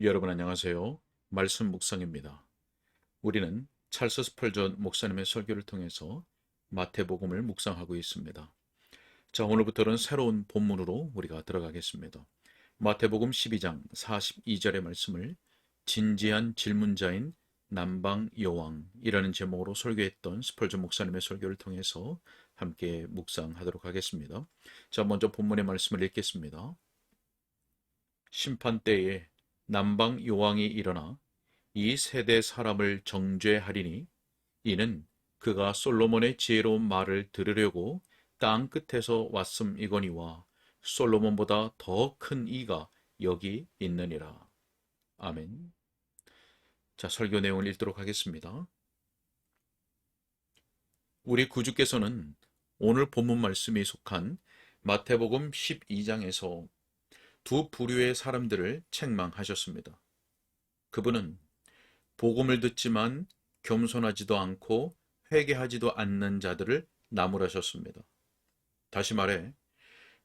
여러분 안녕하세요. 말씀 묵상입니다. 우리는 찰스 스펄전 목사님의 설교를 통해서 마태복음을 묵상하고 있습니다. 자, 오늘부터는 새로운 본문으로 우리가 들어가겠습니다. 마태복음 12장 42절의 말씀을 진지한 질문자인 남방 여왕이라는 제목으로 설교했던 스펄전 목사님의 설교를 통해서 함께 묵상하도록 하겠습니다. 자, 먼저 본문의 말씀을 읽겠습니다. 심판 때에 남방 여왕이 일어나 이 세대 사람을 정죄하리니 이는 그가 솔로몬의 지혜로운 말을 들으려고 땅 끝에서 왔음이거니와 솔로몬보다 더 큰 이가 여기 있느니라. 아멘. 자, 설교 내용을 읽도록 하겠습니다. 우리 구주께서는 오늘 본문 말씀이 속한 마태복음 12장에서 두 부류의 사람들을 책망하셨습니다. 그분은 복음을 듣지만 겸손하지도 않고 회개하지도 않는 자들을 나무라셨습니다. 다시 말해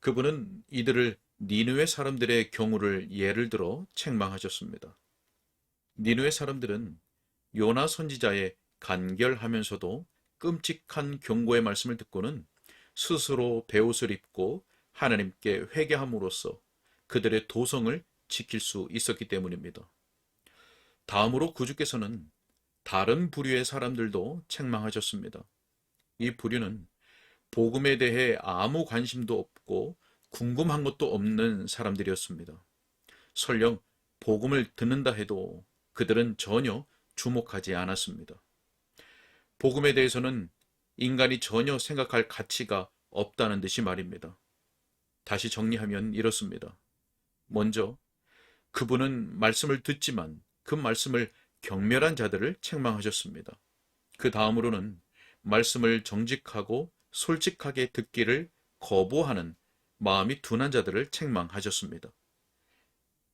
그분은 이들을 니느웨 사람들의 경우를 예를 들어 책망하셨습니다. 니느웨 사람들은 요나 선지자의 간결하면서도 끔찍한 경고의 말씀을 듣고는 스스로 베옷을 입고 하나님께 회개함으로써 그들의 도성을 지킬 수 있었기 때문입니다. 다음으로 구주께서는 다른 부류의 사람들도 책망하셨습니다. 이 부류는 복음에 대해 아무 관심도 없고 궁금한 것도 없는 사람들이었습니다. 설령 복음을 듣는다 해도 그들은 전혀 주목하지 않았습니다. 복음에 대해서는 인간이 전혀 생각할 가치가 없다는 듯이 말입니다. 다시 정리하면 이렇습니다. 먼저 그분은 말씀을 듣지만 그 말씀을 경멸한 자들을 책망하셨습니다. 그 다음으로는 말씀을 정직하고 솔직하게 듣기를 거부하는 마음이 둔한 자들을 책망하셨습니다.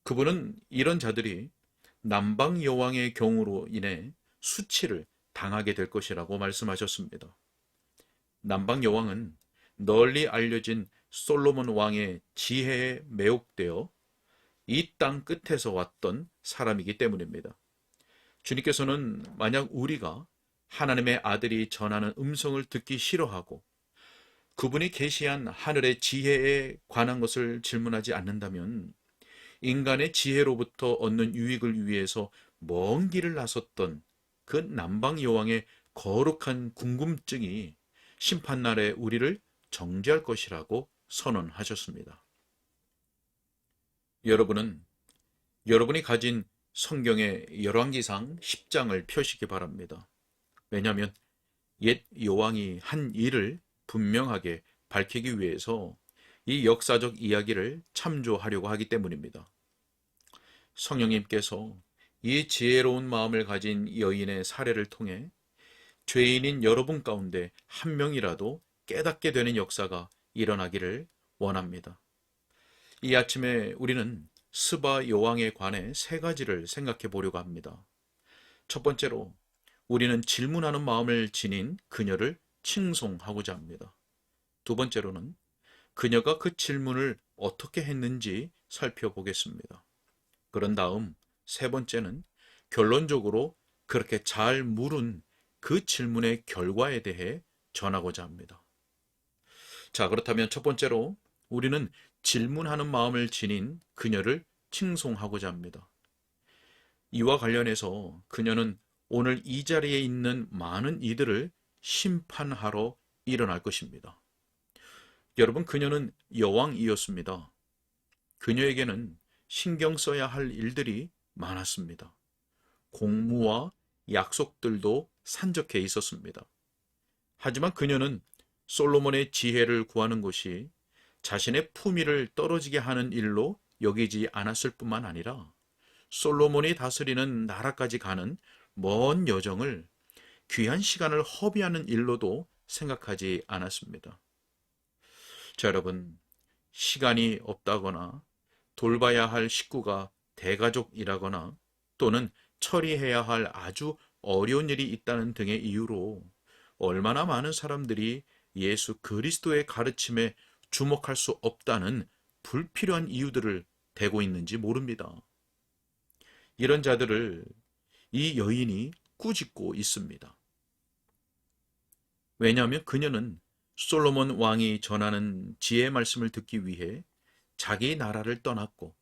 그분은 이런 자들이 남방 여왕의 경우로 인해 수치를 당하게 될 것이라고 말씀하셨습니다. 남방 여왕은 널리 알려진 솔로몬 왕의 지혜에 매혹되어 이 땅 끝에서 왔던 사람이기 때문입니다. 주님께서는 만약 우리가 하나님의 아들이 전하는 음성을 듣기 싫어하고 그분이 계시한 하늘의 지혜에 관한 것을 질문하지 않는다면 인간의 지혜로부터 얻는 유익을 위해서 먼 길을 나섰던 그 남방 여왕의 거룩한 궁금증이 심판날에 우리를 정죄할 것이라고 선언하셨습니다. 여러분은 여러분이 가진 성경의 열왕기상 10장을 펴시기 바랍니다. 왜냐하면 옛 여왕이 한 일을 분명하게 밝히기 위해서 이 역사적 이야기를 참조하려고 하기 때문입니다. 성령님께서 이 지혜로운 마음을 가진 여인의 사례를 통해 죄인인 여러분 가운데 한 명이라도 깨닫게 되는 역사가 일어나기를 원합니다. 이 아침에 우리는 스바 여왕에 관해 세 가지를 생각해 보려고 합니다. 첫 번째로 우리는 질문하는 마음을 지닌 그녀를 칭송하고자 합니다. 두 번째로는 그녀가 그 질문을 어떻게 했는지 살펴보겠습니다. 그런 다음 세 번째는 결론적으로 그렇게 잘 물은 그 질문의 결과에 대해 전하고자 합니다. 자, 그렇다면 첫 번째로 우리는 질문하는 마음을 지닌 그녀를 칭송하고자 합니다. 이와 관련해서 그녀는 오늘 이 자리에 있는 많은 이들을 심판하러 일어날 것입니다. 여러분, 그녀는 여왕이었습니다. 그녀에게는 신경 써야 할 일들이 많았습니다. 공무와 약속들도 산적해 있었습니다. 하지만 그녀는 솔로몬의 지혜를 구하는 것이 자신의 품위를 떨어지게 하는 일로 여기지 않았을 뿐만 아니라 솔로몬이 다스리는 나라까지 가는 먼 여정을 귀한 시간을 허비하는 일로도 생각하지 않았습니다. 자, 여러분, 시간이 없다거나 돌봐야 할 식구가 대가족이라거나 또는 처리해야 할 아주 어려운 일이 있다는 등의 이유로 얼마나 많은 사람들이 예수 그리스도의 가르침에 주목할 수 없다는 불필요한 이유들을 대고 있는지 모릅니다. 이런 자들을 이 여인이 꾸짖고 있습니다. 왜냐하면 그녀는 솔로몬 왕이 전하는 지혜의 말씀을 듣기 위해 자기 나라를 떠났고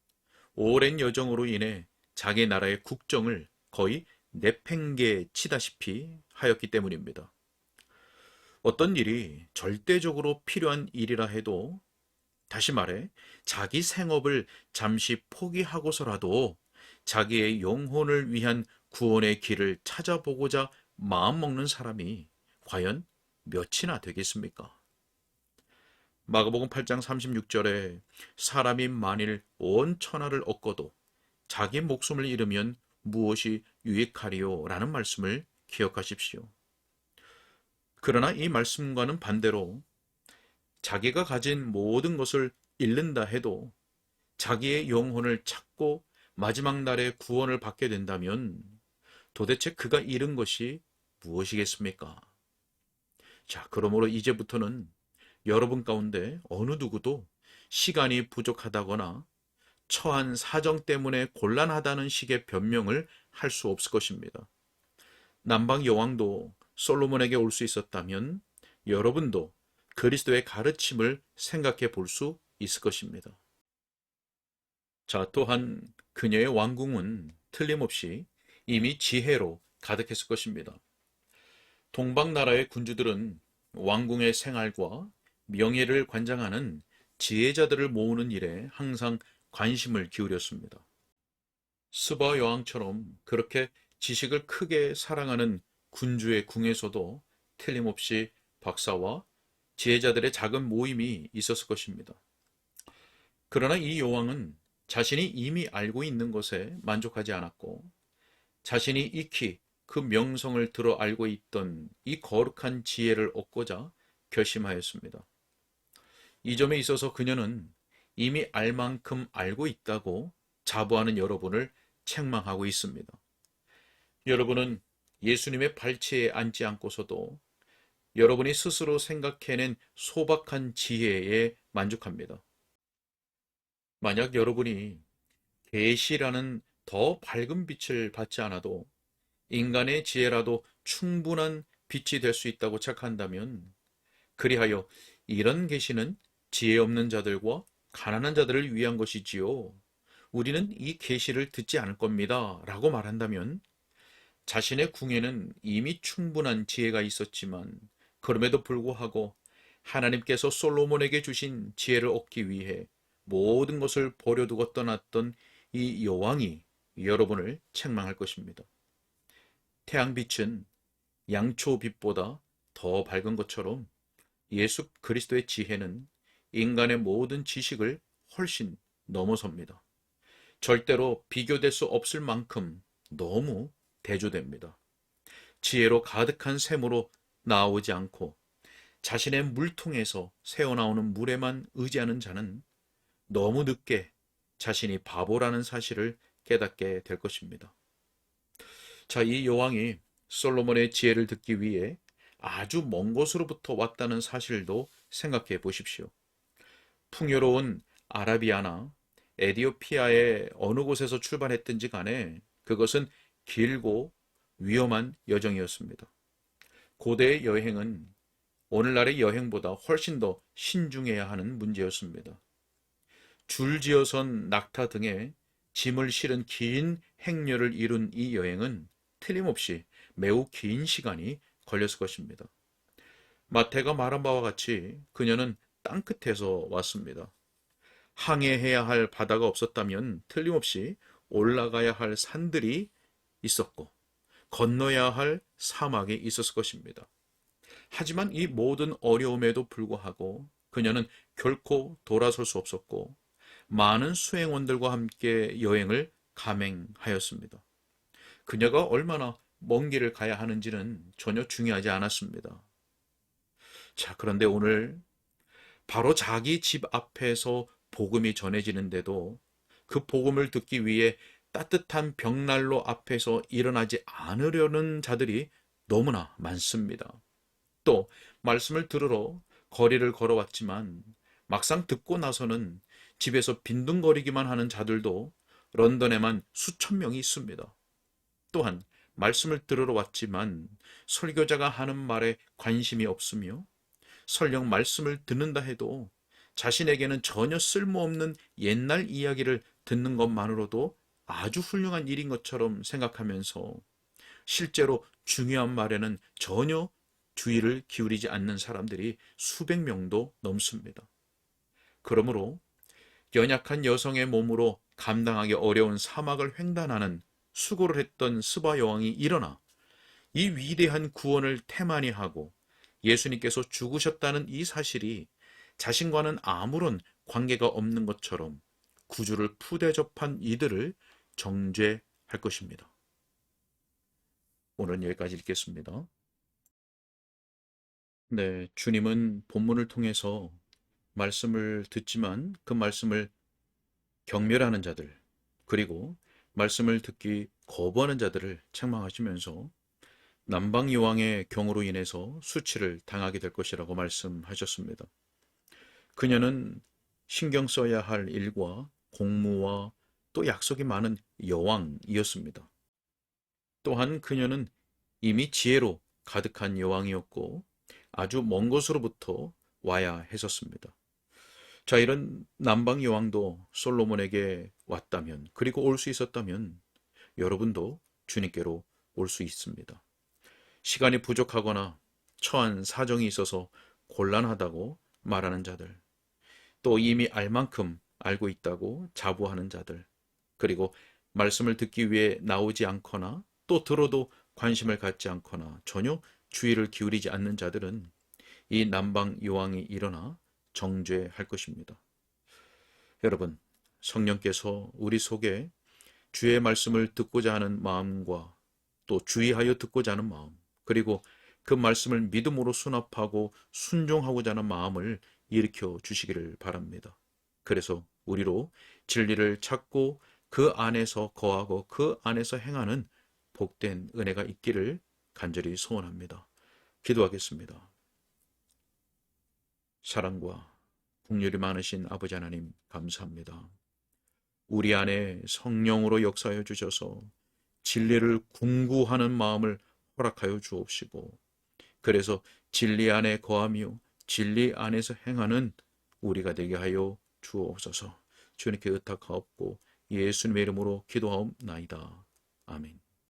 오랜 여정으로 인해 자기 나라의 국정을 거의 내팽개치다시피 하였기 때문입니다. 어떤 일이 절대적으로 필요한 일이라 해도, 다시 말해 자기 생업을 잠시 포기하고서라도 자기의 영혼을 위한 구원의 길을 찾아보고자 마음먹는 사람이 과연 몇이나 되겠습니까? 마가복음 8장 36절에 사람이 만일 온 천하를 얻고도 자기 목숨을 잃으면 무엇이 유익하리요? 라는 말씀을 기억하십시오. 그러나 이 말씀과는 반대로 자기가 가진 모든 것을 잃는다 해도 자기의 영혼을 찾고 마지막 날에 구원을 받게 된다면 도대체 그가 잃은 것이 무엇이겠습니까? 자, 그러므로 이제부터는 여러분 가운데 어느 누구도 시간이 부족하다거나 처한 사정 때문에 곤란하다는 식의 변명을 할 수 없을 것입니다. 남방 여왕도 솔로몬에게 올 수 있었다면 여러분도 그리스도의 가르침을 생각해 볼 수 있을 것입니다. 자, 또한 그녀의 왕궁은 틀림없이 이미 지혜로 가득했을 것입니다. 동방나라의 군주들은 왕궁의 생활과 명예를 관장하는 지혜자들을 모으는 일에 항상 관심을 기울였습니다. 스바 여왕처럼 그렇게 지식을 크게 사랑하는 군주의 궁에서도 틀림없이 박사와 지혜자들의 작은 모임이 있었을 것입니다. 그러나 이 여왕은 자신이 이미 알고 있는 것에 만족하지 않았고 자신이 익히 그 명성을 들어 알고 있던 이 거룩한 지혜를 얻고자 결심하였습니다. 이 점에 있어서 그녀는 이미 알 만큼 알고 있다고 자부하는 여러분을 책망하고 있습니다. 여러분은 예수님의 발치에 앉지 않고서도 여러분이 스스로 생각해낸 소박한 지혜에 만족합니다. 만약 여러분이 계시라는 더 밝은 빛을 받지 않아도 인간의 지혜라도 충분한 빛이 될 수 있다고 착한다면, 그리하여 이런 계시는 지혜 없는 자들과 가난한 자들을 위한 것이지요. 우리는 이 계시를 듣지 않을 겁니다. 라고 말한다면 자신의 궁에는 이미 충분한 지혜가 있었지만 그럼에도 불구하고 하나님께서 솔로몬에게 주신 지혜를 얻기 위해 모든 것을 버려두고 떠났던 이 여왕이 여러분을 책망할 것입니다. 태양빛은 양초빛보다 더 밝은 것처럼 예수 그리스도의 지혜는 인간의 모든 지식을 훨씬 넘어섭니다. 절대로 비교될 수 없을 만큼 너무 대조됩니다. 지혜로 가득한 샘으로 나오지 않고 자신의 물통에서 새어나오는 물에만 의지하는 자는 너무 늦게 자신이 바보라는 사실을 깨닫게 될 것입니다. 자, 이 여왕이 솔로몬의 지혜를 듣기 위해 아주 먼 곳으로부터 왔다는 사실도 생각해 보십시오. 풍요로운 아라비아나 에디오피아의 어느 곳에서 출발했든지 간에 그것은 길고 위험한 여정이었습니다. 고대의 여행은 오늘날의 여행보다 훨씬 더 신중해야 하는 문제였습니다. 줄지어선 낙타 등의 짐을 실은 긴 행렬을 이룬 이 여행은 틀림없이 매우 긴 시간이 걸렸을 것입니다. 마태가 말한 바와 같이 그녀는 땅끝에서 왔습니다. 항해해야 할 바다가 없었다면 틀림없이 올라가야 할 산들이 있었고 건너야 할 사막이 있었을 것입니다. 하지만 이 모든 어려움에도 불구하고 그녀는 결코 돌아설 수 없었고 많은 수행원들과 함께 여행을 감행하였습니다. 그녀가 얼마나 먼 길을 가야 하는지는 전혀 중요하지 않았습니다. 자, 그런데 오늘 바로 자기 집 앞에서 복음이 전해지는데도 그 복음을 듣기 위해 따뜻한 벽난로 앞에서 일어나지 않으려는 자들이 너무나 많습니다. 또 말씀을 들으러 거리를 걸어왔지만 막상 듣고 나서는 집에서 빈둥거리기만 하는 자들도 런던에만 수천 명이 있습니다. 또한 말씀을 들으러 왔지만 설교자가 하는 말에 관심이 없으며 설령 말씀을 듣는다 해도 자신에게는 전혀 쓸모없는 옛날 이야기를 듣는 것만으로도 아주 훌륭한 일인 것처럼 생각하면서 실제로 중요한 말에는 전혀 주의를 기울이지 않는 사람들이 수백 명도 넘습니다. 그러므로 연약한 여성의 몸으로 감당하기 어려운 사막을 횡단하는 수고를 했던 스바 여왕이 일어나 이 위대한 구원을 태만히 하고 예수님께서 죽으셨다는 이 사실이 자신과는 아무런 관계가 없는 것처럼 구주를 푸대접한 이들을 정죄할 것입니다. 오늘은 여기까지 읽겠습니다. 네, 주님은 본문을 통해서 말씀을 듣지만 그 말씀을 경멸하는 자들, 그리고 말씀을 듣기 거부하는 자들을 책망하시면서 남방 여왕의 경우로 인해서 수치를 당하게 될 것이라고 말씀하셨습니다. 그녀는 신경 써야 할 일과 공무와 또 약속이 많은 여왕이었습니다. 또한 그녀는 이미 지혜로 가득한 여왕이었고 아주 먼 곳으로부터 와야 했었습니다. 자, 이런 남방 여왕도 솔로몬에게 왔다면, 그리고 올 수 있었다면 여러분도 주님께로 올 수 있습니다. 시간이 부족하거나 처한 사정이 있어서 곤란하다고 말하는 자들, 또 이미 알 만큼 알고 있다고 자부하는 자들, 그리고 말씀을 듣기 위해 나오지 않거나 또 들어도 관심을 갖지 않거나 전혀 주의를 기울이지 않는 자들은 이 남방 여왕이 일어나 정죄할 것입니다. 여러분, 성령께서 우리 속에 주의 말씀을 듣고자 하는 마음과 또 주의하여 듣고자 하는 마음, 그리고 그 말씀을 믿음으로 수납하고 순종하고자 하는 마음을 일으켜 주시기를 바랍니다. 그래서 우리로 진리를 찾고 그 안에서 거하고 그 안에서 행하는 복된 은혜가 있기를 간절히 소원합니다. 기도하겠습니다. 사랑과 긍휼이 많으신 아버지 하나님, 감사합니다. 우리 안에 성령으로 역사하여 주셔서 진리를 궁구하는 마음을 허락하여 주옵시고, 그래서 진리 안에 거하며 진리 안에서 행하는 우리가 되게 하여 주옵소서. 주님께 의탁하옵고 예수님의 이름으로 기도하옵나이다. 아멘.